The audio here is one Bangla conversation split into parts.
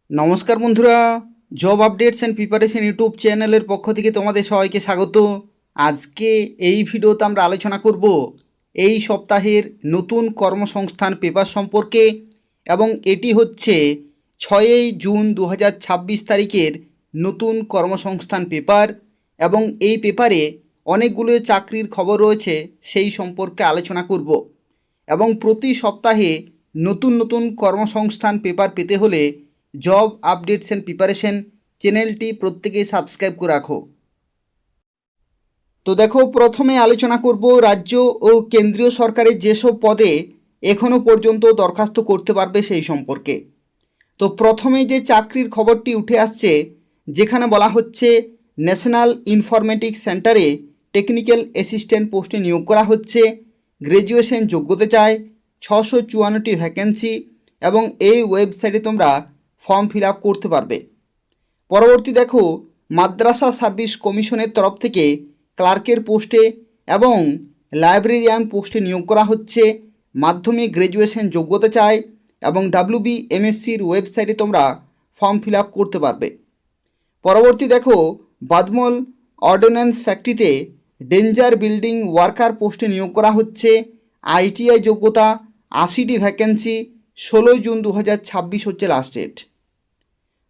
নমস্কার বন্ধুরা, job updates and preparation YouTube চ্যানেলের পক্ষ থেকে তোমাদের সবাইকে স্বাগত। আজকে এই ভিডিওতে আমরা আলোচনা করব এই সপ্তাহের নতুন কর্মসংস্থান পেপার সম্পর্কে, এবং এটি হচ্ছে 6 জুন 2026 তারিখের নতুন কর্মসংস্থান পেপার, এবং এই পেপারে অনেকগুলো চাকরির খবর রয়েছে, সেই সম্পর্কে আলোচনা করব। এবং প্রতি সপ্তাহে নতুন নতুন কর্মসংস্থান পেপার পেতে হলে জব আপডেটস অ্যান্ড প্রিপারেশন চ্যানেলটি প্রত্যেকেই সাবস্ক্রাইব করে রাখো। তো দেখো, প্রথমে আলোচনা করব রাজ্য ও কেন্দ্রীয় সরকারের যেসব পদে এখনও পর্যন্ত দরখাস্ত করতে পারবে সেই সম্পর্কে। তো প্রথমে যে চাকরির খবরটি উঠে আসছে, যেখানে বলা হচ্ছে ন্যাশনাল ইনফরমেটিক্স সেন্টারে টেকনিক্যাল অ্যাসিস্ট্যান্ট পোস্টে নিয়োগ করা হচ্ছে। গ্র্যাজুয়েশন যোগ্যতা চায়, 654টি ভ্যাকেন্সি, এবং এই ওয়েবসাইটে তোমরা ফর্ম ফিল আপ করতে পারবে। পরবর্তী দেখো, মাদ্রাসা সার্ভিস কমিশনের তরফ থেকে ক্লার্কের পোস্টে এবং লাইব্রেরিয়ান পোস্টে নিয়োগ করা হচ্ছে। মাধ্যমিক গ্র্যাজুয়েশন যোগ্যতা চায়, এবং WBMSCর ওয়েবসাইটে তোমরা ফর্ম ফিল আপ করতে পারবে। পরবর্তী দেখো, বাদমল অর্ডিন্যান্স ফ্যাক্টরিতে ডেঞ্জার বিল্ডিং ওয়ার্কার পোস্টে নিয়োগ করা হচ্ছে। ITI যোগ্যতা, 80টি ভ্যাকেন্সি, 16 জুন 2026 হচ্ছে লাস্ট ডেট।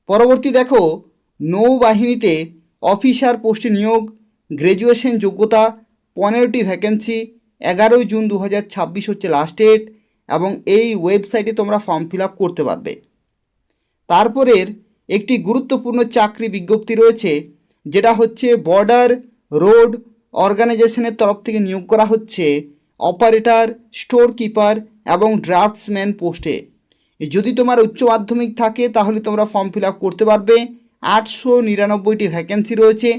পরবর্তী দেখো, নৌবাহিনীতে অফিসার পোস্টে নিয়োগ, গ্র্যাজুয়েশন যোগ্যতা, 15টি ভ্যাকেন্সি, 11 জুন 2026 হচ্ছে লাস্ট ডেট, এবং এই ওয়েবসাইটে তোমরা ফর্ম ফিল আপ করতে পারবে। তারপরের একটি গুরুত্বপূর্ণ চাকরি বিজ্ঞপ্তি রয়েছে, যেটা হচ্ছে বর্ডার রোড অর্গানাইজেশনের তরফ থেকে নিয়োগ করা হচ্ছে অপারেটর, স্টোর কিপার এবং ড্রাফটসম্যান পোস্টে। যদি তোমার উচ্চ মাধ্যমিক থাকে তাহলে তোমরা ফর্ম ফিল আপ করতে পারবে। 899টি ভ্যাকেন্সি রয়েছে,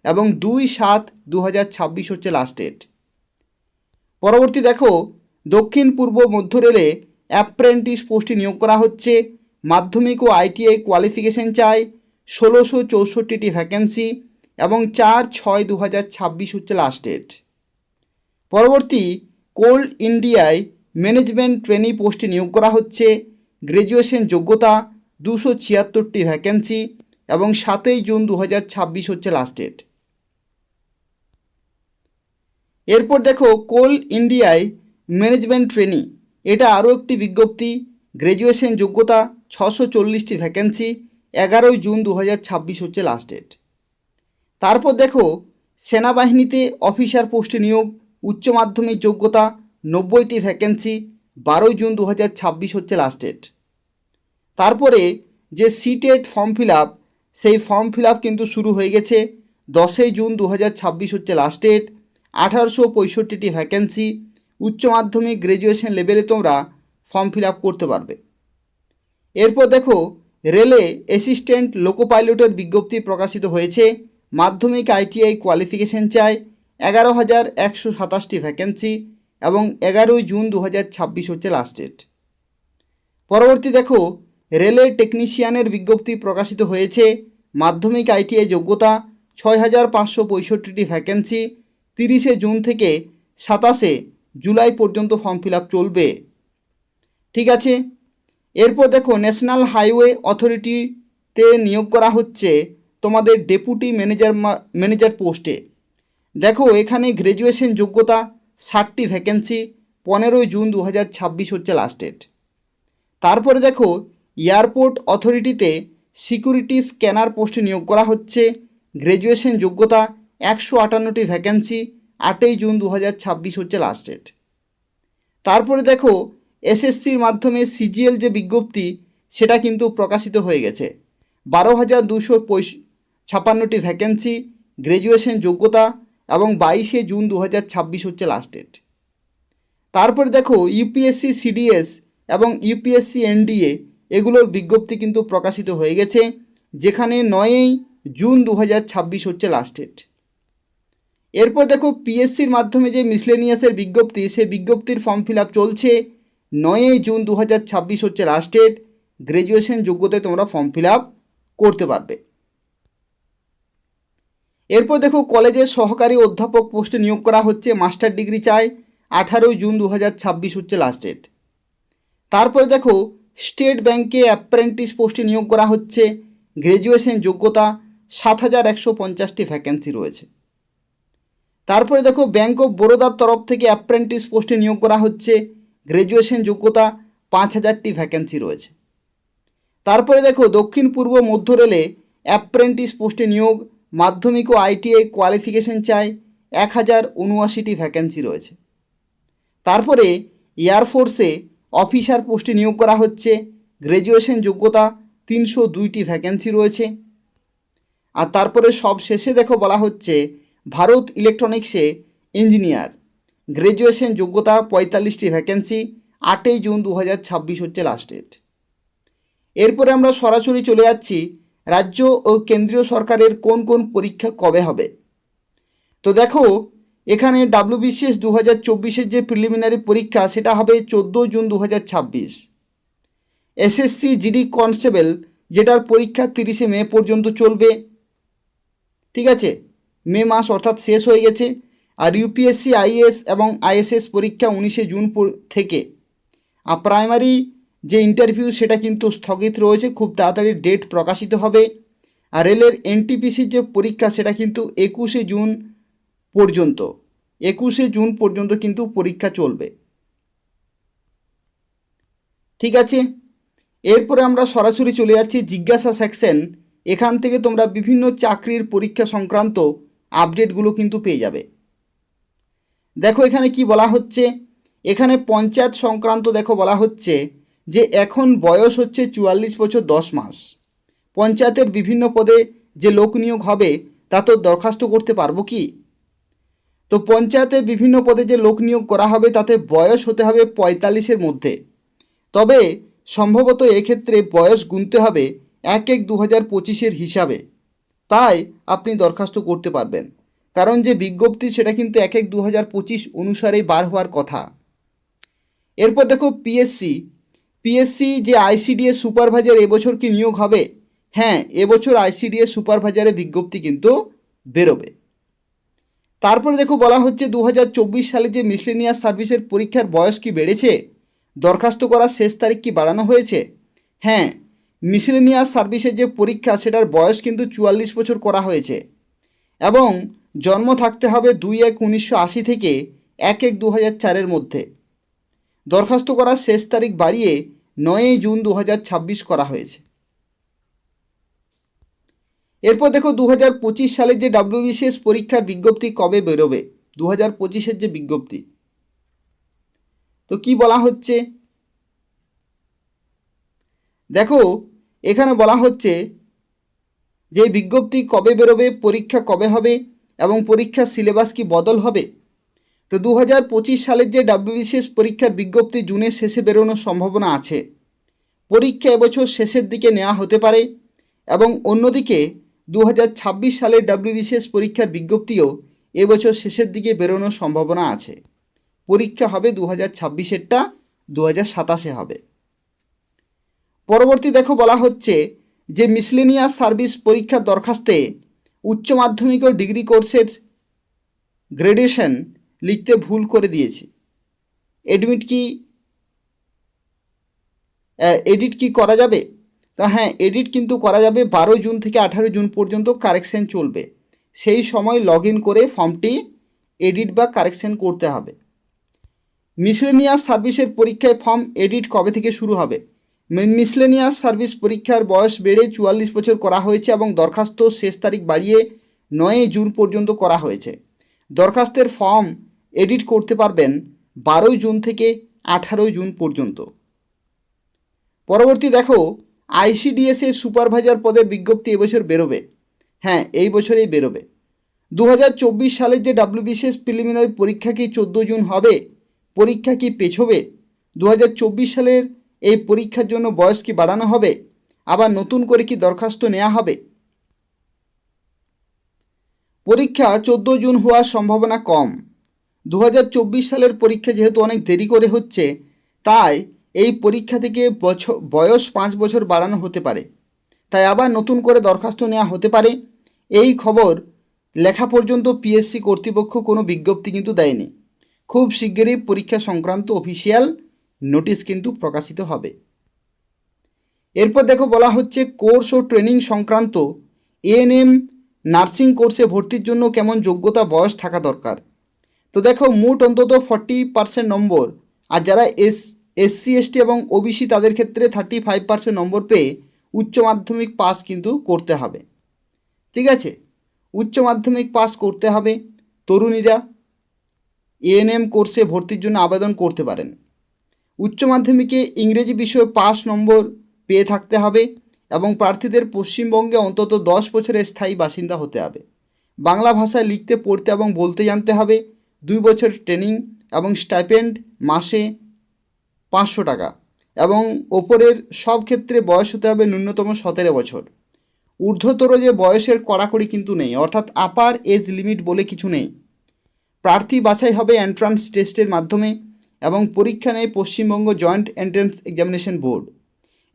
এবং 2/7/2026 হচ্ছে লাস্ট ডেট। পরবর্তী দেখো, দক্ষিণ পূর্ব মধ্য রেলে অ্যাপ্রেন্টিস পোস্টে নিয়োগ করা হচ্ছে। মাধ্যমিক ও ITI কোয়ালিফিকেশন চাই, 1664টি ভ্যাকেন্সি, এবং 4/6/2026 হচ্ছে লাস্ট ডেট। পরবর্তী, কোল ইন্ডিয়ায় ম্যানেজমেন্ট ট্রেনি পোস্টে নিয়োগ করা হচ্ছে। গ্র্যাজুয়েশন যোগ্যতা, 276টি ভ্যাকেন্সি, এবং 7 জুন 2026 হচ্ছে লাস্ট ডেট। এরপর দেখো, কোল ইন্ডিয়ায় ম্যানেজমেন্ট ট্রেনি, এটা আরও একটি বিজ্ঞপ্তি। গ্র্যাজুয়েশন যোগ্যতা, 640টি ভ্যাকেন্সি, 11 জুন 2026 হচ্ছে লাস্ট ডেট। তারপর দেখো, সেনাবাহিনীতে অফিসার পোস্টে নিয়োগ, উচ্চ মাধ্যমিক যোগ্যতা, 90টি ভ্যাকেন্সি, 12 জুন 2026 হচ্ছে লাস্ট ডেট। তারপরে যে সিটেট ফর্ম ফিল আপ, সেই ফর্ম ফিল আপ কিন্তু শুরু হয়ে গেছে। 10 জুন 2026 হচ্ছে লাস্ট ডেট। 1865টি ভ্যাকেন্সি, উচ্চ মাধ্যমিক গ্র্যাজুয়েশন লেভেলে তোমরা ফর্ম ফিল আপ করতে পারবে। এরপর দেখো, রেলে অ্যাসিস্ট্যান্ট লোকো পাইলটের বিজ্ঞপ্তি প্রকাশিত হয়েছে। মাধ্যমিক ITI কোয়ালিফিকেশন চাই, 11,127টি ভ্যাকেন্সি, এবং 11 জুন 2026 হচ্ছে লাস্ট ডেট। পরবর্তী দেখো, রেলে টেকনিশিয়ানের বিজ্ঞপ্তি প্রকাশিত হয়েছে। মাধ্যমিক ITI যোগ্যতা, 6,565টি ভ্যাকেন্সি, 30 জুন থেকে 27 জুলাই পর্যন্ত ফর্ম ফিল আপ চলবে। ঠিক আছে। এরপর দেখো, ন্যাশনাল হাইওয়ে অথরিটিতে নিয়োগ করা হচ্ছে তোমাদের ডেপুটি ম্যানেজার পোস্টে। দেখো, এখানে গ্র্যাজুয়েশন যোগ্যতা, 60টি ভ্যাকেন্সি, 15 জুন 2026 হচ্ছে লাস্ট ডেট। তারপরে দেখো, এয়ারপোর্ট অথরিটিতে সিকিউরিটি স্ক্যানার পোস্টে নিয়োগ করা হচ্ছে। গ্র্যাজুয়েশন যোগ্যতা, 158টি ভ্যাকেন্সি, 8 জুন 2026 হচ্ছে লাস্ট ডেট। তারপরে দেখো, SSCর মাধ্যমে CGL যে বিজ্ঞপ্তি, সেটা কিন্তু প্রকাশিত হয়ে গেছে। 12,256টি ভ্যাকেন্সি, গ্র্যাজুয়েশন যোগ্যতা, এবং 22 জুন 2026 হচ্ছে লাস্ট ডেট। তারপরে দেখো, UPSC CDS এবং UPSC NDA এগুলোর বিজ্ঞপ্তি কিন্তু প্রকাশিত হয়ে গেছে, যেখানে 9 জুন 2026 হচ্ছে লাস্ট ডেট। এরপর দেখো, PSCর মাধ্যমে যে মিসলেনিয়াসের বিজ্ঞপ্তি, সেই বিজ্ঞপ্তির ফর্ম ফিল আপ চলছে। 9 জুন 2026 হচ্ছে লাস্ট ডেট। গ্র্যাজুয়েশন যোগ্যতায় তোমরা ফর্ম ফিল আপ করতে পারবে। এরপর দেখো, কলেজের সহকারী অধ্যাপক পোস্টে নিয়োগ করা হচ্ছে। মাস্টার ডিগ্রি চাই, 18 জুন 2026 হচ্ছে লাস্ট ডেট। তারপরে দেখো, স্টেট ব্যাংকে অ্যাপ্রেন্টিস পোস্টে নিয়োগ করা হচ্ছে, গ্র্যাজুয়েশন যোগ্যতা, 7,150টি ভ্যাকেন্সি রয়েছে। তারপরে দেখো ব্যাংক অফ বরোদার তরফ থেকে অ্যাপ্রেন্টিস পোস্টে নিয়োগ করা হচ্ছে, গ্র্যাজুয়েশন যোগ্যতা, 5,000টি ভ্যাকেন্সি রয়েছে। তারপরে দেখো দক্ষিণ পূর্ব মধ্য রেলে অ্যাপ্রেন্টিস পোস্টে নিয়োগ, মাধ্যমিক ও আইটিআই কোয়ালিফিকেশন চাই, 1,079টি ভ্যাকেন্সি রয়েছে। তারপরে এয়ারফোর্সে অফিসার পোস্টে নিয়োগ করা হচ্ছে, গ্র্যাজুয়েশন যোগ্যতা, 302টি ভ্যাকেন্সি রয়েছে। আর তারপরে সব শেষে দেখো বলা হচ্ছে ভারত ইলেকট্রনিক্সে ইঞ্জিনিয়ার, গ্র্যাজুয়েশন যোগ্যতা, 45টি ভ্যাকেন্সি, 8ই জুন 2026 হচ্ছে লাস্ট ডেট। এরপরে আমরা সরাসরি চলে যাচ্ছি রাজ্য ও কেন্দ্রীয় সরকারের কোন কোন পরীক্ষা কবে হবে। তো দেখো এখানে WBCS 2024-এর যে প্রিলিমিনারি পরীক্ষা সেটা হবে 14 জুন 2026। SSC জিডি কনস্টেবল যেটার পরীক্ষা 30শে মে পর্যন্ত চলবে, ঠিক আছে, মে মাস অর্থাৎ শেষ হয়ে গেছে। আর ইউপিএসসি আইএএস এবং আইএসএস পরীক্ষা 19শে জুন থেকে। আর প্রাইমারি যে ইন্টারভিউ সেটা কিন্তু স্থগিত রয়েছে, খুব তাড়াতাড়ি ডেট প্রকাশিত হবে। আর রেলের এনটিপিসির যে পরীক্ষা সেটা কিন্তু 21শে জুন পর্যন্ত, 21শে জুন পর্যন্ত কিন্তু পরীক্ষা চলবে, ঠিক আছে। এরপরে আমরা সরাসরি চলে যাচ্ছি জিজ্ঞাসা সেকশন। এখান থেকে তোমরা বিভিন্ন চাকরির পরীক্ষা সংক্রান্ত আপডেটগুলো কিন্তু পেয়ে যাবে। দেখো এখানে কি বলা হচ্ছে, এখানে পঞ্চায়েত সংক্রান্ত দেখো বলা হচ্ছে যে এখন বয়স হচ্ছে 44 বছর 10 মাস। পঞ্চায়েতের বিভিন্ন পদে যে লোক নিয়োগ হবে তা তো দরখাস্ত করতে পারবো কি? তো পঞ্চায়েতে বিভিন্ন পদে যে লোক নিয়োগ করা হবে তাতে বয়স হতে হবে 45-এর মধ্যে। তবে সম্ভবত এক্ষেত্রে বয়স গুনতে হবে 1/1/2025-এর হিসাবে, তাই আপনি দরখাস্ত করতে পারবেন। কারণ যে বিজ্ঞপ্তি সেটা কিন্তু 1/1/2025 অনুসারেই বার হওয়ার কথা। এরপর দেখো পিএসসি যে আইসিডিএস সুপারভাইজার এবছর কি নিয়োগ হবে? হ্যাঁ, এবছর আইসিডিএস সুপারভাইজারের বিজ্ঞপ্তি কিন্তু বেরোবে। তারপরে দেখো বলা হচ্ছে 2024 সালে যে মিসলেনিয়াস সার্ভিসের পরীক্ষার বয়স কি বেড়েছে? দরখাস্ত করার শেষ তারিখ কি বাড়ানো হয়েছে? হ্যাঁ, মিসলেনিয়াস সার্ভিসের যে পরীক্ষা সেটার বয়স কিন্তু 44 বছর করা হয়েছে এবং জন্ম থাকতে হবে 2/1/1980 থেকে 1/1/2004-এর মধ্যে। দরখাস্ত করার শেষ তারিখ বাড়িয়ে 9ই জুন 2026 করা হয়েছে। এরপর দেখো 2025 সালে যে WBCS পরীক্ষার বিজ্ঞপ্তি কবে বেরোবে, 2025-এর যে বিজ্ঞপ্তি, তো কি বলা হচ্ছে দেখো এখানে বলা হচ্ছে যে বিজ্ঞপ্তি কবে বেরোবে, পরীক্ষা কবে হবে এবং পরীক্ষার সিলেবাস কি বদল হবে। তো 2025 সালের যে WBCS পরীক্ষার বিজ্ঞপ্তি জুনের শেষে বেরোনোর সম্ভাবনা আছে। পরীক্ষা এবছর শেষের দিকে নেওয়া হতে পারে এবং অন্যদিকে 2026 সালের WBCS পরীক্ষার বিজ্ঞপ্তিও এবছর শেষের দিকে বেরোনোর সম্ভাবনা আছে। পরীক্ষা হবে 2026-এরটা 2027-এ হবে। পরবর্তী দেখো বলা হচ্ছে যে মিসলেনিয়াস সার্ভিস পরীক্ষার দরখাস্তে উচ্চ মাধ্যমিক ও ডিগ্রি কোর্সের গ্রেডুয়েশন লিখতে ভুল করে দিয়েছি। এডিট কি করা যাবে? তা হ্যাঁ, এডিট কিন্তু করা যাবে। 12 জুন থেকে 18 জুন পর্যন্ত কারেকশন চলবে, সেই সময় লগ ইন করে ফর্মটি এডিট বা কারেকশন করতে হবে। মিসলেনিয়াস সার্ভিসের পরীক্ষায় ফর্ম এডিট কবে থেকে শুরু হবে? মিসলেনিয়াস সার্ভিস পরীক্ষার বয়স বেড়ে 44 বছর করা হয়েছে এবং দরখাস্ত শেষ তারিখ বাড়িয়ে 9 জুন পর্যন্ত করা হয়েছে। দরখাস্তের ফর্ম এডিট করতে পারবেন 12 জুন থেকে 18 জুন পর্যন্ত। পরবর্তী দেখো আইসিডিএসের সুপারভাইজার পদের বিজ্ঞপ্তি এবছর বেরোবে। হ্যাঁ, এই বছরেই বেরোবে। 2024 সালের যে WBCS প্রিলিমিনারি পরীক্ষা কি 14 জুন হবে? পরীক্ষা কি পেছোবে? 2024 সালের এই পরীক্ষার জন্য বয়স কি বাড়ানো হবে? আবার নতুন করে কি দরখাস্ত নেওয়া হবে? পরীক্ষা 14 জুন হওয়ার সম্ভাবনা কম। 2024 সালের পরীক্ষা যেহেতু অনেক দেরি করে হচ্ছে, তাই এই পরীক্ষা থেকে বয়স 5 বছর বাড়ানো হতে পারে, তাই আবার নতুন করে দরখাস্ত নেওয়া হতে পারে। এই খবর লেখা পর্যন্ত পিএসসি কর্তৃপক্ষ কোনো বিজ্ঞপ্তি কিন্তু দেয়নি। খুব শিগগিরই পরীক্ষা সংক্রান্ত অফিসিয়াল নোটিশ কিন্তু প্রকাশিত হবে। এরপর দেখো বলা হচ্ছে কোর্স ও ট্রেনিং সংক্রান্ত এএনএম নার্সিং কোর্সে ভর্তির জন্য কেমন যোগ্যতা বয়স থাকা দরকার। তো দেখো মোট অন্তত 40% নম্বর, আর যারা এসসি এসটি এবং ওবিসি তাদের ক্ষেত্রে 35% নম্বর পেয়ে উচ্চ মাধ্যমিক পাস কিন্তু করতে হবে। ঠিক আছে, উচ্চ মাধ্যমিক পাস করতে হবে। তরুণীরা এএনএম কোর্সে ভর্তির জন্য আবেদন করতে পারেন। উচ্চ মাধ্যমিকে ইংরেজি বিষয়ে পাস নম্বর পেয়ে থাকতে হবে এবং প্রার্থীদের পশ্চিমবঙ্গে অন্তত 10 বছরের স্থায়ী বাসিন্দা হতে হবে। বাংলা ভাষায় লিখতে পড়তে এবং বলতে জানতে হবে। 2 বছর ট্রেনিং এবং স্টাইপেন্ড মাসে 500 টাকা এবং ওপরের সব ক্ষেত্রে বয়স হতে হবে ন্যূনতম 17 বছর। ঊর্ধ্বতর যে বয়সের কড়াকড়ি কিন্তু নেই, অর্থাৎ আপার এজ লিমিট বলে কিছু নেই। প্রার্থী বাছাই হবে এন্ট্রান্স টেস্টের মাধ্যমে এবং পরীক্ষা নেয় Paschimbanga joint entrance examination board.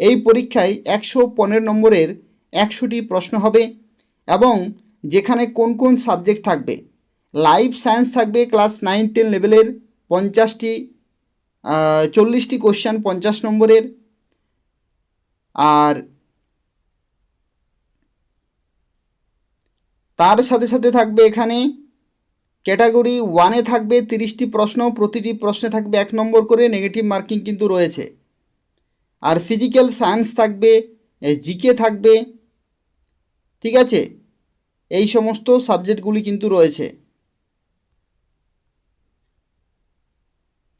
এই পরীক্ষায় 115 নম্বরের 100টি প্রশ্ন হবে এবং যেখানে কোন কোন সাবজেক্ট থাকবে। লাইফ সায়েন্স থাকবে ক্লাস 9-10 লেভেলের 40টি কোশ্চেন 50 নম্বরের, আর তার সাথে সাথে থাকবে এখানে ক্যাটাগরি 1-এ থাকবে 30টি প্রশ্ন, প্রতিটি প্রশ্নে থাকবে 1 নম্বর করে, নেগেটিভ মার্কিং কিন্তু রয়েছে। আর ফিজিক্যাল সায়েন্স থাকবে, জিকে থাকবে। ঠিক আছে, এই সমস্ত সাবজেক্টগুলি কিন্তু রয়েছে।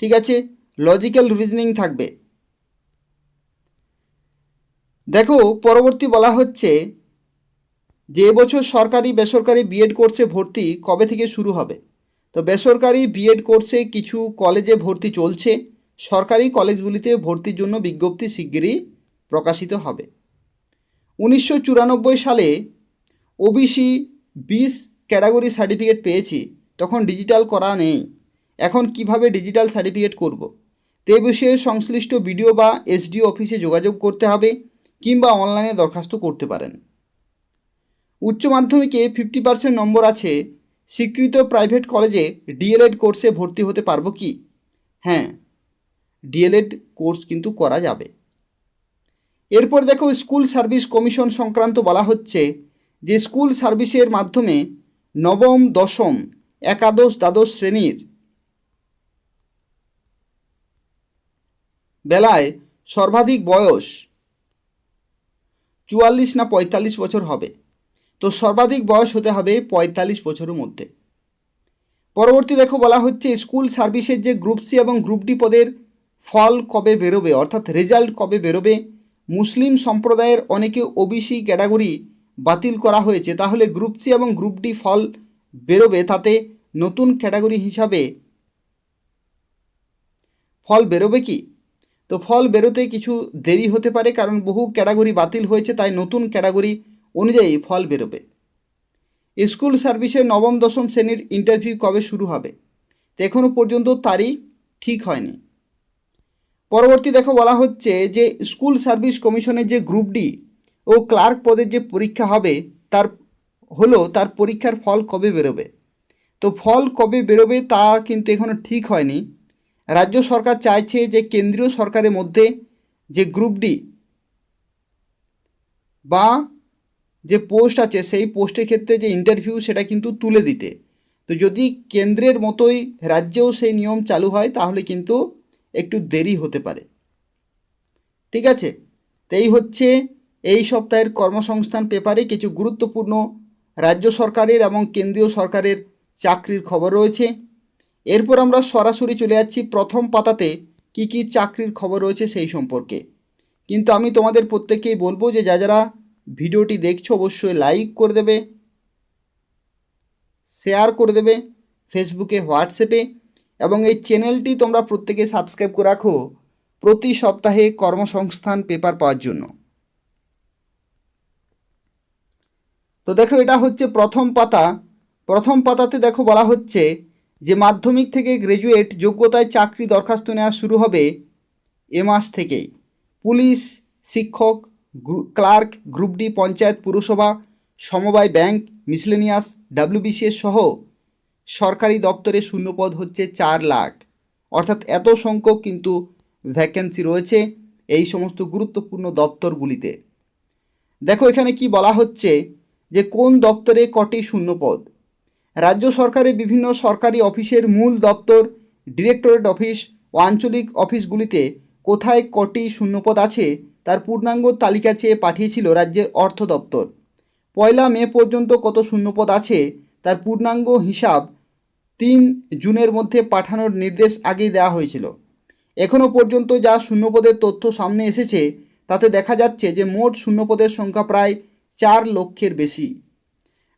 ঠিক আছে, লজিক্যাল রিজনিং থাকবে। দেখো পরবর্তী বলা হচ্ছে যে এবছর সরকারি বেসরকারি বিএড কোর্সে ভর্তি কবে থেকে শুরু হবে। তো বেসরকারি বিএড কোর্সে কিছু কলেজে ভর্তি চলছে, সরকারি কলেজগুলিতে ভর্তির জন্য বিজ্ঞপ্তি শিগগিরই প্রকাশিত হবে। 1994 সালে ওবিসি 20 ক্যাটাগরি সার্টিফিকেট পেয়েছি, তখন ডিজিটাল করা নেই। এখন কিভাবে ডিজিটাল সার্টিফিকেট করব, তে বিষয়ে সংশ্লিষ্ট বিডিও বা এসডিও অফিসে যোগাযোগ করতে হবে কিংবা অনলাইনে দরখাস্ত করতে পারেন। উচ্চ মাধ্যমিকে 50% নম্বর আছে, স্বীকৃত প্রাইভেট কলেজে ডিএলএড কোর্সে ভর্তি হতে পারবো কি? হ্যাঁ, ডিএলএড কোর্স কিন্তু করা যাবে। এরপর দেখো স্কুল সার্ভিস কমিশন সংক্রান্ত বলা হচ্ছে যে স্কুল সার্ভিসের মাধ্যমে নবম, দশম, একাদশ, দ্বাদশ শ্রেণীর বেলায় সর্বাধিক বয়স 44 না 45 বছর হবে। তো সর্বাধিক বয়স হতে হবে 45 বছরের মধ্যে। পরবর্তী দেখো বলা হচ্ছে স্কুল সার্ভিসের যে গ্রুপ সি এবং গ্রুপ ডি পদের ফল কবে বেরোবে, অর্থাৎ রেজাল্ট কবে বেরোবে। মুসলিম সম্প্রদায়ের অনেকে ওবিসি ক্যাটাগরি বাতিল করা হয়েছে, তাহলে গ্রুপ সি এবং গ্রুপ ডি ফল বেরোবে, তাতে নতুন ক্যাটাগরি হিসাবে ফল বেরোবে কি? তো ফল বেরোতে কিছু দেরি হতে পারে, কারণ বহু ক্যাটাগরি বাতিল হয়েছে, তাই নতুন ক্যাটাগরি অনুযায়ী ফল বেরোবে। স্কুল সার্ভিসে নবম, দশম শ্রেণীর ইন্টারভিউ কবে শুরু হবে, তো এখনও পর্যন্ত তারিখ ঠিক হয়নি। পরবর্তী দেখো বলা হচ্ছে যে স্কুল সার্ভিস কমিশনের যে গ্রুপ ডি ও ক্লার্ক পদের যে পরীক্ষা হবে তার পরীক্ষার ফল কবে বেরোবে। তো ফল কবে বেরোবে তা কিন্তু এখনও ঠিক হয়নি। রাজ্য সরকার চাইছে যে কেন্দ্রীয় সরকারের মধ্যে যে গ্রুপ ডি বা যে পোস্ট আছে সেই পোস্টের ক্ষেত্রে যে ইন্টারভিউ সেটা কিন্তু তুলে দিতে। তো যদি কেন্দ্রের মতোই রাজ্যেও সেই নিয়ম চালু হয় তাহলে কিন্তু একটু দেরি হতে পারে। ঠিক আছে, তো এই হচ্ছে এই সপ্তাহের কর্মসংস্থান পেপারে কিছু গুরুত্বপূর্ণ রাজ্য সরকারের এবং কেন্দ্রীয় সরকারের চাকরির খবর রয়েছে। এরপর আমরা সরাসরি চলে যাচ্ছি প্রথম পাতাতে কি কি চাকরির খবর রয়েছে সেই সম্পর্কে। কিন্তু আমি তোমাদের প্রত্যেককেই বলবো যে যারা ভিডিওটি দেখছো অবশ্যই লাইক করে দেবে, শেয়ার করে দেবে ফেসবুকে, হোয়াটসঅ্যাপে, এবং এই চ্যানেলটি তোমরা প্রত্যেকে সাবস্ক্রাইব করে রাখো প্রতি সপ্তাহে কর্মসংস্থান পেপার পাওয়ার জন্য। তো দেখো এটা হচ্ছে প্রথম পাতা। প্রথম পাতাতে দেখো বলা হচ্ছে যে মাধ্যমিক থেকে গ্র্যাজুয়েট যোগ্যতায় চাকরি দরখাস্ত নেওয়া শুরু হবে এ মাস থেকেই। পুলিশ, শিক্ষক, ক্লার্ক, গ্রুপ ডি, পঞ্চায়েত, পুরসভা, সমবায় ব্যাংক, মিসলেনিয়াস, ডাব্লিউবিসিএস সহ সরকারি দপ্তরে শূন্যপদ হচ্ছে 4 লাখ, অর্থাৎ এত সংখ্যক কিন্তু ভ্যাকেন্সি রয়েছে। এই সমস্ত গুরুত্বপূর্ণ দপ্তরগুলিতে। দেখো এখানে কি বলা হচ্ছে যে কোন দপ্তরে কটি শূন্যপদ। রাজ্য সরকারের বিভিন্ন সরকারি অফিসের মূল দপ্তর, ডিরেক্টরেট অফিস ও আঞ্চলিক অফিসগুলিতে কোথায় কটি শূন্যপদ আছে তার পূর্ণাঙ্গ তালিকা চেয়ে পাঠিয়েছিল রাজ্যের অর্থ দপ্তর। 1 মে পর্যন্ত কত শূন্যপদ আছে তার পূর্ণাঙ্গ হিসাব 3 জুনের মধ্যে পাঠানোর নির্দেশ আগেই দেওয়া হয়েছিল। এখনও পর্যন্ত যা শূন্যপদের তথ্য সামনে এসেছে তাতে দেখা যাচ্ছে যে মোট শূন্যপদের সংখ্যা প্রায় 4 লক্ষের বেশি।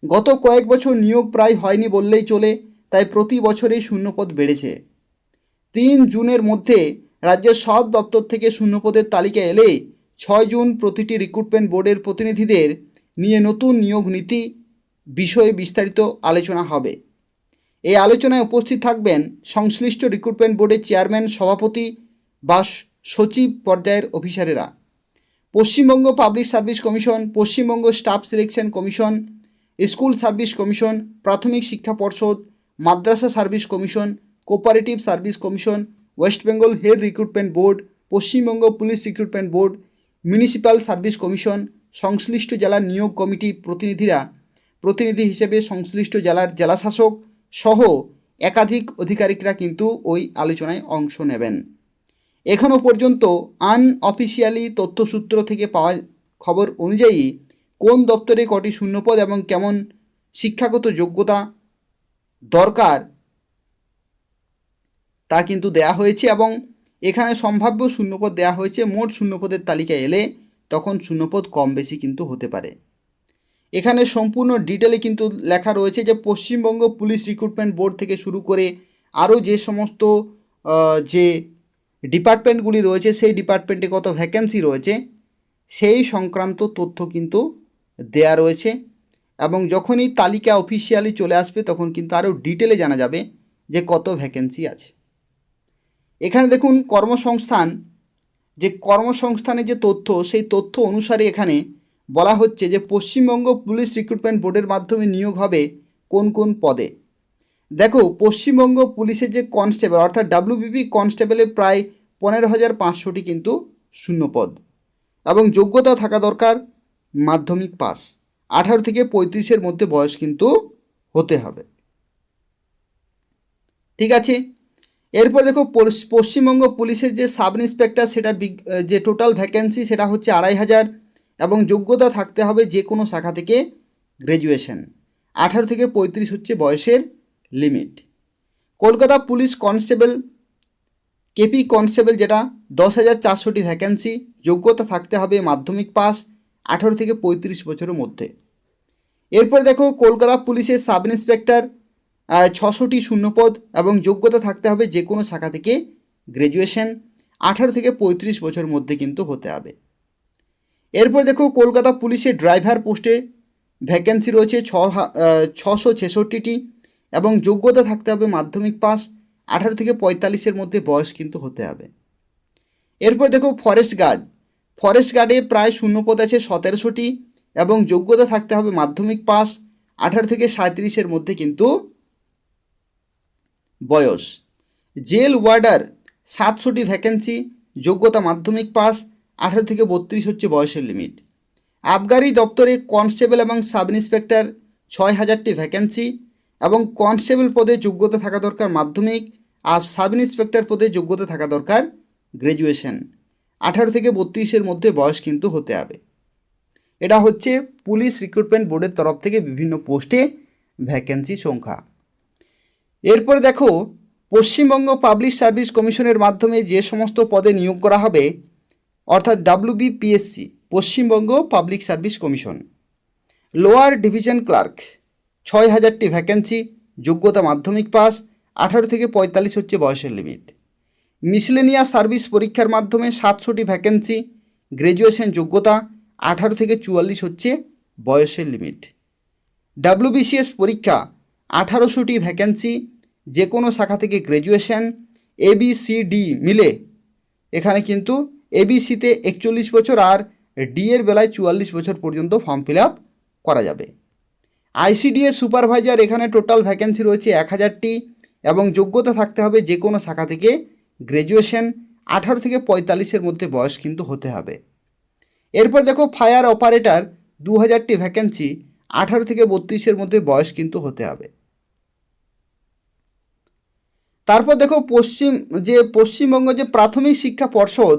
গত কয়েক বছর নিয়োগ প্রায় হয়নি বললেই চলে, তাই প্রতি বছরেই শূন্যপদ বেড়েছে। 3 জুনের মধ্যে রাজ্যের সব দপ্তর থেকে শূন্যপদের তালিকা এলে 6 জুন প্রতিটি রিক্রুটমেন্ট বোর্ডের প্রতিনিধিদের নিয়ে নতুন নিয়োগ নীতি বিষয়ে বিস্তারিত আলোচনা হবে। এই আলোচনায় উপস্থিত থাকবেন সংশ্লিষ্ট রিক্রুটমেন্ট বোর্ডের চেয়ারম্যান, সভাপতি বা সচিব পর্যায়ের অফিসারেরা। Paschimbanga public service commission, Paschimbanga staff selection commission, school service commission, প্রাথমিক শিক্ষা পর্ষদ, Madrasah service commission, cooperative service commission, West Bengal health recruitment board, Paschimbanga police recruitment board, municipal service commission, সংশ্লিষ্ট জেলার নিয়োগ কমিটি প্রতিনিধি হিসেবে সংশ্লিষ্ট জেলার জেলাশাসক সহ একাধিক আধিকারিকরা কিন্তু ওই আলোচনায় অংশ নেবেন। এখনও পর্যন্ত আনঅফিসিয়ালি তথ্যসূত্র থেকে পাওয়া খবর অনুযায়ী কোন দপ্তরে কটি শূন্যপদ এবং কেমন শিক্ষাগত যোগ্যতা দরকার তা কিন্তু দেয়া হয়েছে এবং এখানে সম্ভাব্য শূন্যপদ দেয়া হয়েছে। মোট শূন্যপদের তালিকা এলে তখন শূন্যপদ কম বেশি কিন্তু হতে পারে। এখানে সম্পূর্ণ ডিটেলে কিন্তু লেখা রয়েছে যে পশ্চিমবঙ্গ পুলিশ রিক্রুটমেন্ট বোর্ড থেকে শুরু করে আরও যে সমস্ত যে ডিপার্টমেন্টগুলি রয়েছে সেই ডিপার্টমেন্টে কত ভ্যাকেন্সি রয়েছে সেই সংক্রান্ত তথ্য কিন্তু দেয়া রয়েছে এবং যখনই তালিকা অফিসিয়ালি চলে আসবে তখন কিন্তু আরও ডিটেলে জানা যাবে যে কত ভ্যাকেন্সি আছে। এখানে দেখুন কর্মসংস্থানের যে তথ্য সেই তথ্য অনুসারে এখানে বলা হচ্ছে যে পশ্চিমবঙ্গ পুলিশ রিক্রুটমেন্ট বোর্ডের মাধ্যমে নিয়োগ হবে কোন কোন পদে। দেখো পশ্চিমবঙ্গ পুলিশের যে কনস্টেবল অর্থাৎ ডাব্লিউবিপি কনস্টেবলের প্রায় 15,500টি কিন্তু শূন্যপদ এবং যোগ্যতা থাকা দরকার মাধ্যমিক পাস, 18 থেকে 35-এর মধ্যে বয়স কিন্তু হতে হবে। ঠিক আছে, এরপর দেখো পশ্চিমবঙ্গ পুলিশের যে সাব ইন্সপেক্টর সেটার যে টোটাল ভ্যাকেন্সি সেটা হচ্ছে 2,500 এবং যোগ্যতা থাকতে হবে যে কোনো শাখা থেকে গ্র্যাজুয়েশন, 18 থেকে 35 হচ্ছে বয়সের limit. Kolkata police constable KP constable যেটা 10,400টি ভ্যাকেন্সি, যোগ্যতা থাকতে হবে মাধ্যমিক পাস, 18 থেকে 35 বছরের মধ্যে। এরপর দেখো কলকাতা পুলিশের সাব ইন্সপেক্টর 600টি শূন্যপদ এবং যোগ্যতা থাকতে হবে যে কোনো শাখা থেকে গ্র্যাজুয়েশন, 18 থেকে 35 বছরের মধ্যে কিন্তু হতে হবে। এরপর দেখো কলকাতা পুলিশের ড্রাইভার পোস্টে ভ্যাকেন্সি রয়েছে 666টি এবং যোগ্যতা থাকতে হবে মাধ্যমিক পাস, 18 থেকে 45-এর মধ্যে বয়স কিন্তু হতে হবে। এরপর দেখো ফরেস্ট গার্ডে প্রায় শূন্যপদ আছে 1700টি এবং যোগ্যতা থাকতে হবে মাধ্যমিক পাস, 18 থেকে 37-এর মধ্যে কিন্তু বয়স। জেল ওয়ার্ডার 700টি ভ্যাকেন্সি, যোগ্যতা মাধ্যমিক পাস, 18 থেকে 32 হচ্ছে বয়সের লিমিট। আবগারি দপ্তরে কনস্টেবল এবং সাব ইন্সপেক্টর 6,000টি ভ্যাকেন্সি এবং কনস্টেবল পদে যোগ্যতা থাকা দরকার মাধ্যমিক আর সাব ইন্সপেক্টর পদে যোগ্যতা থাকা দরকার গ্র্যাজুয়েশন, 18 থেকে 32-এর মধ্যে বয়স কিন্তু হতে হবে। এটা হচ্ছে পুলিশ রিক্রুটমেন্ট বোর্ডের তরফ থেকে বিভিন্ন পোস্টে ভ্যাকেন্সি সংখ্যা। এরপর দেখো পশ্চিমবঙ্গ পাবলিক সার্ভিস কমিশনের মাধ্যমে যে সমস্ত পদে নিয়োগ করা হবে অর্থাৎ WBPSC Paschimbanga public service commission. Lower division clerk 6,000টি ভ্যাকেন্সি, যোগ্যতা মাধ্যমিক পাস, 18 থেকে 45 হচ্ছে বয়সের লিমিট। মিসলেনিয়াস সার্ভিস পরীক্ষার মাধ্যমে 700টি ভ্যাকেন্সি, গ্র্যাজুয়েশন যোগ্যতা, 18 থেকে 44 হচ্ছে বয়সের লিমিট। WBCS পরীক্ষা 1800টি ভ্যাকেন্সি, যে কোনো শাখা থেকে গ্র্যাজুয়েশন, ABCD মিলে এখানে কিন্তু ABCতে 41 বছর আর ডি এর বেলায় 44 বছর পর্যন্ত ফর্ম ফিল আপ করা যাবে। ICDS সুপারভাইজার এখানে টোটাল ভ্যাকেন্সি রয়েছে 1000টি এবং যোগ্যতা থাকতে হবে যে কোনো শাখা থেকে গ্র্যাজুয়েশন, 18 থেকে 45-এর মধ্যে বয়স কিন্তু হতে হবে। এরপর দেখো ফায়ার অপারেটর 2000টি ভ্যাকেন্সি, 18 থেকে 32-এর মধ্যে বয়স কিন্তু হতে হবে। তারপর দেখো পশ্চিমবঙ্গ যে প্রাথমিক শিক্ষা পর্ষদ,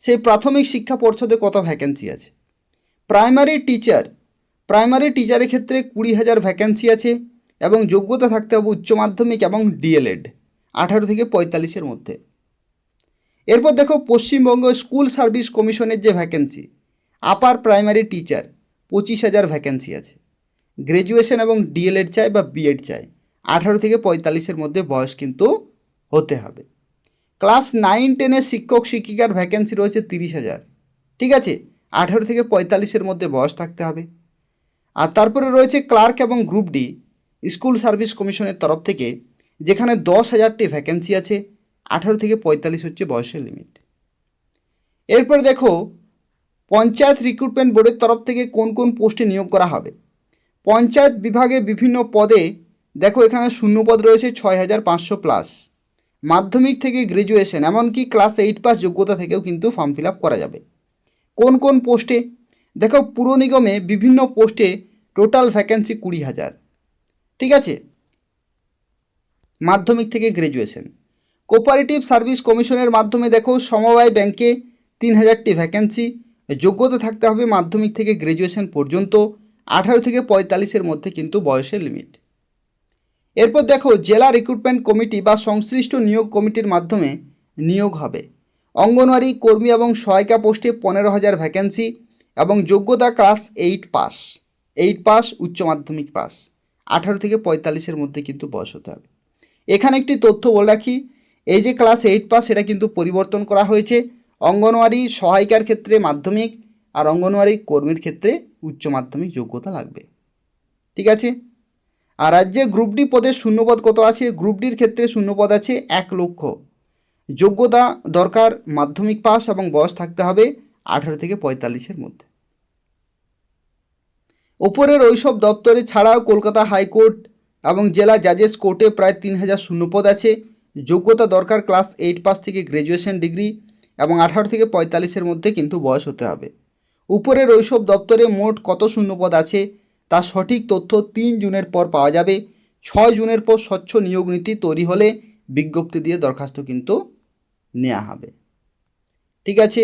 সেই প্রাথমিক শিক্ষা পর্ষদে কত ভ্যাকেন্সি আছে। প্রাইমারি টিচারের ক্ষেত্রে 20,000 ভ্যাকেন্সি আছে এবং যোগ্যতা থাকতে হবে উচ্চ মাধ্যমিক এবং ডিএলএড, 18 থেকে 45-এর মধ্যে। এরপর দেখো পশ্চিমবঙ্গ স্কুল সার্ভিস কমিশনের যে vacancy, upper primary teacher 25,000 vacancy আছে। গ্র্যাজুয়েশন এবং ডিএলএড চাই বা বিএড চাই, 18 থেকে 45-এর মধ্যে বয়স কিন্তু হতে হবে। ক্লাস 9-10-এর শিক্ষক শিক্ষিকার ভ্যাকেন্সি রয়েছে 30,000, ঠিক আছে, 18 থেকে 45-এর মধ্যে বয়স থাকতে হবে। আর তারপরে রয়েছে ক্লার্ক এবং গ্রুপ ডি স্কুল সার্ভিস কমিশনের তরফ থেকে, যেখানে 10,000টি ভ্যাকেন্সি আছে, 18 থেকে 45 হচ্ছে বয়সের লিমিট। এরপর দেখো পঞ্চায়েত রিক্রুটমেন্ট বোর্ডের তরফ থেকে কোন কোন পোস্টে নিয়োগ করা হবে। পঞ্চায়েত বিভাগে বিভিন্ন পদে দেখো এখানে শূন্যপদ রয়েছে 6,500 প্লাস। মাধ্যমিক থেকে গ্র্যাজুয়েশন এমনকি ক্লাস 8 পাস যোগ্যতা থেকেও কিন্তু ফর্ম ফিল আপ করা যাবে। কোন কোন পোস্টে দেখো, পুর নিগমে বিভিন্ন পোস্টে টোটাল ভ্যাকেন্সি 20,000, ঠিক আছে, মাধ্যমিক থেকে গ্র্যাজুয়েশন। কোঅপারেটিভ সার্ভিস কমিশনের মাধ্যমে দেখো সমবায় ব্যাংকে 3,000টি ভ্যাকেন্সি, যোগ্যতা থাকতে হবে মাধ্যমিক থেকে গ্র্যাজুয়েশন পর্যন্ত, 18 থেকে 45-এর মধ্যে কিন্তু বয়সের লিমিট। এরপর দেখো জেলা রিক্রুটমেন্ট কমিটি বা সংশ্লিষ্ট নিয়োগ কমিটির মাধ্যমে নিয়োগ হবে। অঙ্গনওয়াড়ি কর্মী এবং সহায়িকা পোস্টে 15,000 ভ্যাকেন্সি এবং যোগ্যতা ক্লাস 8 পাস উচ্চ মাধ্যমিক পাস, 18 থেকে 45-এর মধ্যে কিন্তু বয়স হতে হবে। এখানে একটি তথ্য বলে রাখি, এই যে ক্লাস 8 পাস এটা কিন্তু পরিবর্তন করা হয়েছে। অঙ্গনওয়াড়ি সহায়িকার ক্ষেত্রে মাধ্যমিক আর অঙ্গনওয়াড়ি কর্মীর ক্ষেত্রে উচ্চ মাধ্যমিক যোগ্যতা লাগবে, ঠিক আছে। আর রাজ্যে গ্রুপ ডি পদের শূন্যপদ কত আছে? গ্রুপ ডির ক্ষেত্রে শূন্যপদ আছে 1 লক্ষ। যোগ্যতা দরকার মাধ্যমিক পাস এবং বয়স থাকতে হবে 18 থেকে 45-এর মধ্যে। ওপরের ওইসব দপ্তরে ছাড়াও কলকাতা হাইকোর্ট এবং জেলা জাজেস কোর্টে প্রায় 3,000 শূন্যপদ আছে। যোগ্যতা দরকার ক্লাস 8 পাস থেকে গ্র্যাজুয়েশন ডিগ্রি এবং 18 থেকে 45-এর মধ্যে কিন্তু বয়স হতে হবে। উপরের ওইসব দপ্তরে মোট কত শূন্যপদ আছে তার সঠিক তথ্য 3 জুনের পর পাওয়া যাবে। 6 জুনের পর স্বচ্ছ নিয়োগ নীতি তৈরি হলে বিজ্ঞপ্তি দিয়ে দরখাস্ত কিন্তু নেওয়া হবে, ঠিক আছে।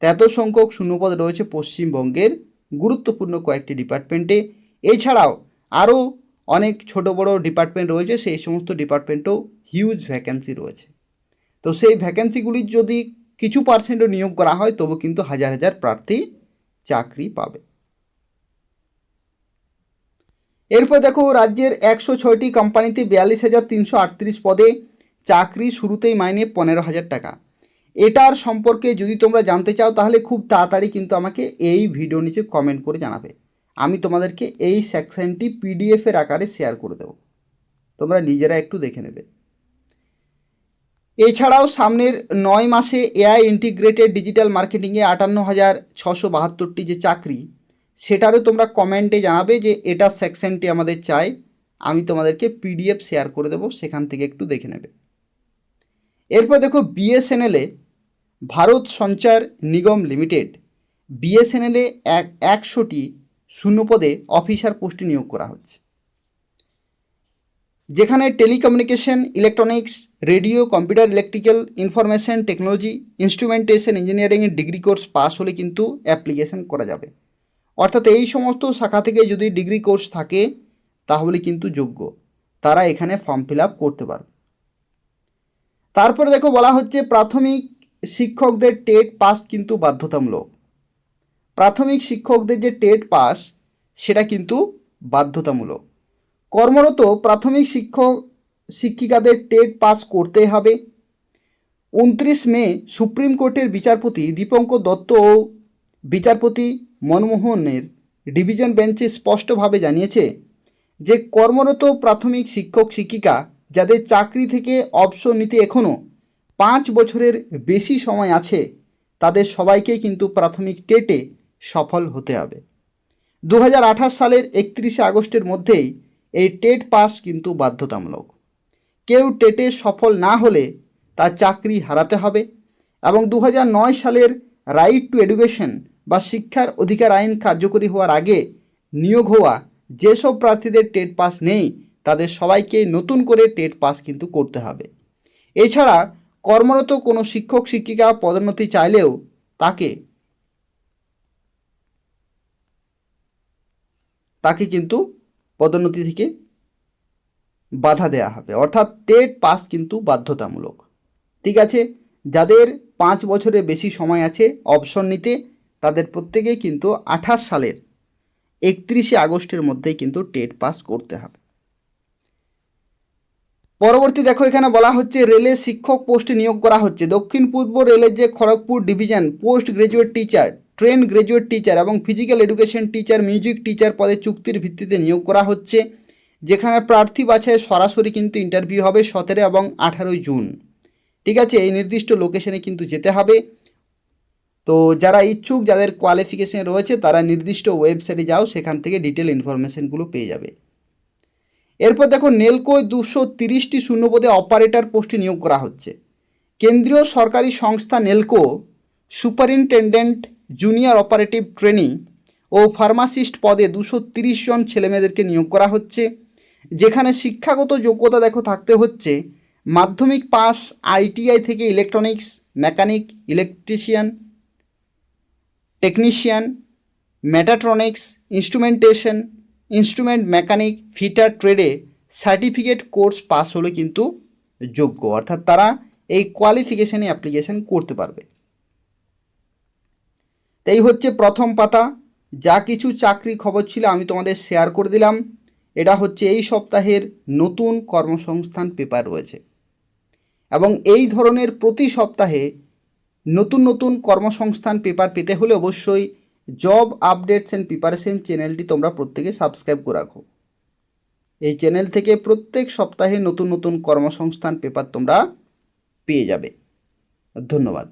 এত সংখ্যক শূন্যপদ রয়েছে পশ্চিমবঙ্গের গুরুত্বপূর্ণ কয়েকটি ডিপার্টমেন্টে। এছাড়াও আরও অনেক ছোট বড় ডিপার্টমেন্ট রয়েছে, সেই সমস্ত ডিপার্টমেন্টেও হিউজ ভ্যাকেন্সি রয়েছে। তো সেই ভ্যাকেন্সিগুলির যদি কিছু পার্সেন্টও নিয়োগ করা হয় তবু কিন্তু হাজার হাজার প্রার্থী চাকরি পাবে। এরপর দেখো রাজ্যের 106টি কোম্পানিতে 42,338 পদে চাকরি, শুরুতেই মাইনে 15,000 টাকা। এটার সম্পর্কে যদি তোমরা জানতে চাও তাহলে খুব তাড়াতাড়ি কিন্তু আমাকে এই ভিডিও নিচে কমেন্ট করে জানাবে। আমি তোমাদেরকে এই সেকশনটি পিডিএফের আকারে শেয়ার করে দেব, তোমরা নিজেরা একটু দেখে নেবে। এছাড়াও সামনের 9 মাসে এআই ইন্টিগ্রেটেড ডিজিটাল মার্কেটিংয়ে 58,672টি যে চাকরি, সেটারও তোমরা কমেন্টে জানাবে যে এটা সেকশনটি আমাদের চাই। আমি তোমাদেরকে পিডিএফ শেয়ার করে দেবো, সেখান থেকে একটু দেখে নেবে। এরপর দেখো বিএসএনএলে ভারত সঞ্চার নিগম লিমিটেড, বিএসএনএলে 100টি শূন্যপদে অফিসার পোস্টে নিয়োগ করা হচ্ছে, যেখানে telecommunication, electronics, radio, computer, electrical, information technology, instrumentation ইঞ্জিনিয়ারিংয়ের ডিগ্রি কোর্স পাস হলে কিন্তু অ্যাপ্লিকেশন করা যাবে। অর্থাৎ এই সমস্ত শাখা থেকে যদি ডিগ্রি কোর্স থাকে তাহলে কিন্তু যোগ্য, তারা এখানে ফর্ম ফিল আপ করতে পারবে। তারপরে দেখো বলা হচ্ছে প্রাথমিক শিক্ষকদের টেট পাস কিন্তু বাধ্যতামূলক। প্রাথমিক শিক্ষকদের যে টেট পাস সেটা কিন্তু বাধ্যতামূলক। কর্মরত প্রাথমিক শিক্ষিকাদের টেট পাস করতেই হবে। 29 মে সুপ্রিম কোর্টের বিচারপতি দীপঙ্কর দত্ত ও বিচারপতি মনমোহনের ডিভিশন বেঞ্চে স্পষ্টভাবে জানিয়েছে যে কর্মরত প্রাথমিক শিক্ষক শিক্ষিকা যাদের চাকরি থেকে অবসর নিতে এখনও 5 বছরের বেশি সময় আছে তাদের সবাইকে কিন্তু প্রাথমিক টেটে সফল হতে হবে। 2028 সালের 31 আগস্টের মধ্যেই এই টেট পাস কিন্তু বাধ্যতামূলক। কেউ টেটে সফল না হলে তার চাকরি হারাতে হবে। এবং 2009 সালের রাইট টু এডুকেশন বা শিক্ষার অধিকার আইন কার্যকরী হওয়ার আগে নিয়োগ হওয়া যেসব প্রার্থীদের টেট পাস নেই তাদের সবাইকে নতুন করে টেট পাস কিন্তু করতে হবে। এছাড়া কর্মরত কোনো শিক্ষক শিক্ষিকা পদোন্নতি চাইলেও তাকে কিন্তু পদোন্নতি থেকে বাধা দেওয়া হবে, অর্থাৎ টেট পাস কিন্তু বাধ্যতামূলক। ঠিক আছে, যাদের 5 বছরের বেশি সময় আছে অপশন নিতে তাদের প্রত্যেকেই কিন্তু 28 সালের 31শে আগস্টের মধ্যেই কিন্তু টেট পাস করতে হবে। পরবর্তী দেখো, এখানে বলা হচ্ছে রেলে শিক্ষক পোস্টে নিয়োগ করা হচ্ছে। দক্ষিণ পূর্ব রেলের যে Kharagpur division post graduate teacher, trained graduate teacher এবং physical education teacher, music teacher পদে চুক্তির ভিত্তিতে নিয়োগ করা হচ্ছে, যেখানে প্রার্থী বাছাই সরাসরি কিন্তু ইন্টারভিউ হবে 17 এবং 18 জুন। ঠিক আছে, এই নির্দিষ্ট লোকেশনে কিন্তু যেতে হবে। তো যারা ইচ্ছুক, যাদের কোয়ালিফিকেশন রয়েছে তারা নির্দিষ্ট ওয়েবসাইটে যাও, সেখান থেকে ডিটেল ইনফরমেশনগুলো পেয়ে যাবে। এরপর দেখো, নেলকোয় 230টি শূন্যপদে অপারেটর পোস্টে নিয়োগ করা হচ্ছে। কেন্দ্রীয় সরকারি সংস্থা Nelco superintendent, junior operative trainee ও ফার্মাসিস্ট পদে 230 জন ছেলেমেয়েদেরকে নিয়োগ করা হচ্ছে, যেখানে শিক্ষাগত যোগ্যতা দেখো থাকতে হচ্ছে মাধ্যমিক পাস, আইটিআই থেকে electronics, mechanic, electrician, technician, mechatronics, instrumentation, instrument mechanic, fitter ট্রেডে সার্টিফিকেট কোর্স পাস হলে কিন্তু যোগ্য, অর্থাৎ তারা এই কোয়ালিফিকেশানে অ্যাপ্লিকেশন করতে পারবে। তাই হচ্ছে প্রথম পাতা। যা কিছু চাকরি খবর ছিল আমি তোমাদের শেয়ার করে দিলাম। এটা হচ্ছে এই সপ্তাহের নতুন কর্মসংস্থান পেপার রয়েছে, এবং এই ধরনের প্রতি সপ্তাহে নতুন নতুন কর্মসংস্থান পেপার পেতে হলে অবশ্যই জব আপডেটস অ্যান্ড প্রিপারেশন চ্যানেলটি তোমরা প্রত্যেকে সাবস্ক্রাইব করে রাখো। এই চ্যানেল থেকে প্রত্যেক সপ্তাহে নতুন নতুন কর্মসংস্থান পেপার তোমরা পেয়ে যাবে। ধন্যবাদ।